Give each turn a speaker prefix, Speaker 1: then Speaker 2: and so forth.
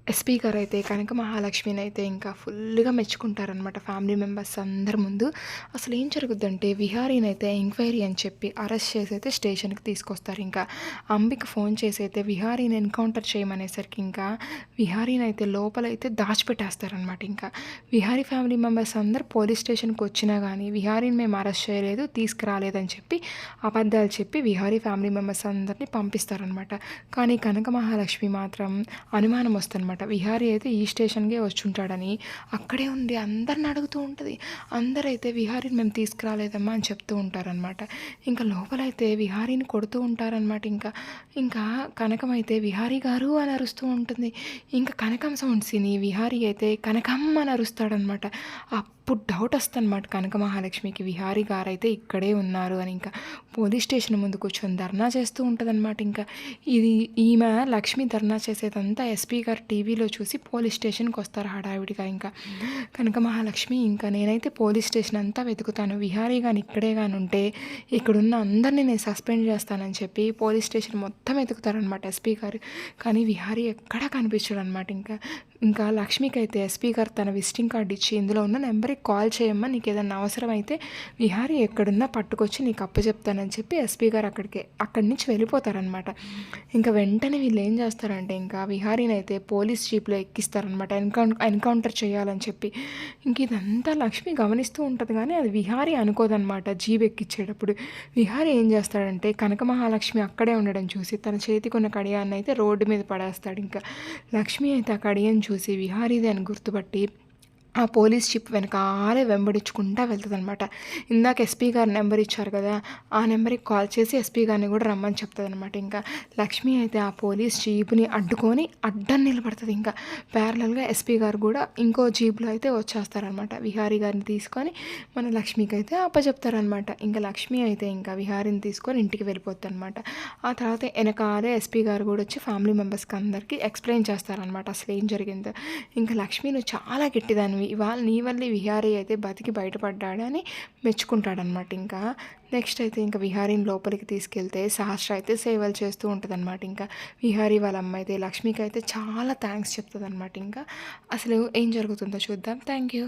Speaker 1: SP గారైతే కనక మహాలక్ష్మినైతే ఇంకా ఫుల్లుగా మెచ్చుకుంటారనమాట family members అందరి ముందు. అసలేం జరుగుద్దంటే విహారీనైతే ఎంక్వైరీ అని చెప్పి అరెస్ట్ చేసైతే స్టేషన్‌కి తీసుకొస్తారింకా. అంబిక ఫోన్ చేసైతే విహారీని ఎన్‌కౌంటర్ చేయమనేసరికి ఇంకా విహారీనైతే లోపలైతే దాచిపెట్టేస్తారనమాట ఇంకా. విహారీ ఫ్యామిలీ మెంబర్స్ అందరూ పోలీస్ స్టేషన్‌కొచ్చినా గానీ విహారీని మేము అరెస్ట్ చేయలేదు, తీసుకురాలేదని చెప్పి అబద్ధాలు చెప్పి విహారీ ఫ్యామిలీ మెంబర్స్ అందరిని పంపిస్తారనమాట. కానీ కనక మహాలక్ష్మి మాత్రం అనుమానం వస్తదనమాట. విహారీ అయితే ఈ స్టేషన్‌కే వచ్చుంటాడని అక్కడే ఉండి అందరిని అడుగుతూ ఉంటది. అందరైతే విహారీని మేము తీసుకురాలేదమ్మా అని చెప్తూ ఉంటారనమాట. ఇంకా లోపలైతే విహారీని కొడుతూ ఉంటారనమాట ఇంకా. ఇంకా కనకం అయితే విహారీ గారు అని అరుస్తూ ఉంటుంది. ఇంకా కనకం సౌండ్స్ విని విహారీ అయితే కనకం అని అరుస్తాడనమాట. అప్పుడు డౌట్ వస్తదనమాట కనక మహాలక్ష్మికి విహారీ గారైతే ఇక్కడే ఉన్నారు అని. ఇంకా పోలీస్ స్టేషన్ ముందు కూర్చొని ధర్నా చేస్తూ ఉంటదనమాట ఇంకా. ఇది ఈమె లక్ష్మి ధర్నా చేసేదంతా ఎస్పీ గారు టీవీలో చూసి పోలీస్ స్టేషన్‌కి వస్తారు హడావిడిగా ఇంకా. కనక మహాలక్ష్మి ఇంకా నేనైతే పోలీస్ స్టేషన్ అంతా వెతుకుతాను. విహారీ గాని ఇక్కడే గాని ఉంటే ఇక్కడున్న అందరిని నేను సస్పెండ్ చేస్తానని చెప్పి పోలీస్ స్టేషన్ మొత్తం వెతుకుతారనమాట ఎస్పీ గారు. కానీ విహారీ ఎక్కడా కనిపించడనమాట ఇంకా. ఇంకా లక్ష్మికైతే ఎస్పీ గారు తన విజిటింగ్ కార్డ్ ఇచ్చి ఇందులో ఉన్న నెంబర్‌కి కాల్ చేయమ్మా, నీకేదన్నా అవసరమైతే విహారీ ఎక్కడున్నా పట్టుకొచ్చి నీకు అప్పచెప్తానని చెప్పి ఎస్పీ గారు అక్కడి నుంచి వెళ్ళిపోతారనమాట. ఇంకా వెంటనే వీళ్ళు ఏం చేస్తారంటే ఇంకా విహారీనైతే పోలీస్ జీప్‌లో ఎక్కిస్తారనమాట ఎన్కౌంటర్ చేయాలని చెప్పి. ఇంక ఇదంతా లక్ష్మి గమనిస్తూ ఉంటది గానీ అది విహారీ అనుకోదనమాట జీప్ ఎక్కిచ్చేటప్పుడు. విహారీ ఏం చేస్తాడంటే కనక మహాలక్ష్మి అక్కడే ఉండడం చూసి తన చేతికున్న కడియాన్నయితే రోడ్డు మీద పడేస్తాడింకా. లక్ష్మి అయితే ఆ కడియాన్ని చూసి విహారీదే అని గుర్తుపట్టి ఆ పోలీస్ జీప్ వెనకాలే వెంబడించుకుంటా వెళ్తదనమాట. ఇందాక ఎస్పీ గారు నెంబర్ ఇచ్చారు కదా! ఆ నెంబర్‌కి కాల్ చేసి ఎస్పీ గారిని కూడా రమ్మని చెప్తదనమాట ఇంకా. లక్ష్మి అయితే ఆ పోలీస్ జీప్‌ని అడ్డుకొని అడ్డం నిలబడతది ఇంకా. ప్యారలల్‌గా ఎస్పీ గారు కూడా ఇంకో జీప్‌లో అయితే వచ్చేస్తారనమాట. విహారీ గారిని తీసుకొని మన లక్ష్మికైతే అప్పచెప్తారనమాట. ఇంకా లక్ష్మి అయితే ఇంకా విహారీని తీసుకొని ఇంటికి వెళ్ళిపోద్దనమాట. ఆ తర్వాత ఎనకాలే ఎస్పీ గారు కూడా వచ్చి ఫ్యామిలీ మెంబర్స్‌కి అందరికీ ఎక్స్‌ప్లెయిన్ చేస్తారనమాట అసలేం జరిగిందో. ఇంకా లక్ష్మి నువ్వు చాలా గట్టిదానివి, ఇవాళ నీ వల్లే విహారీ అయితే బతికి బయటపడ్డాడని మెచ్చుకుంటాడనమాట ఇంకా. నెక్స్ట్ అయితే ఇంకా విహారీని లోపలికి తీసుకెళ్తే సహస్ర అయితే సేవలు చేస్తూ ఉంటదనమాట ఇంకా. విహారీ వాళ్ళ అమ్మ అయితే లక్ష్మికి అయితే చాలా థ్యాంక్స్ చెప్తదనమాట ఇంకా. అసలు ఏం జరుగుతుందో చూద్దాం. Thank you.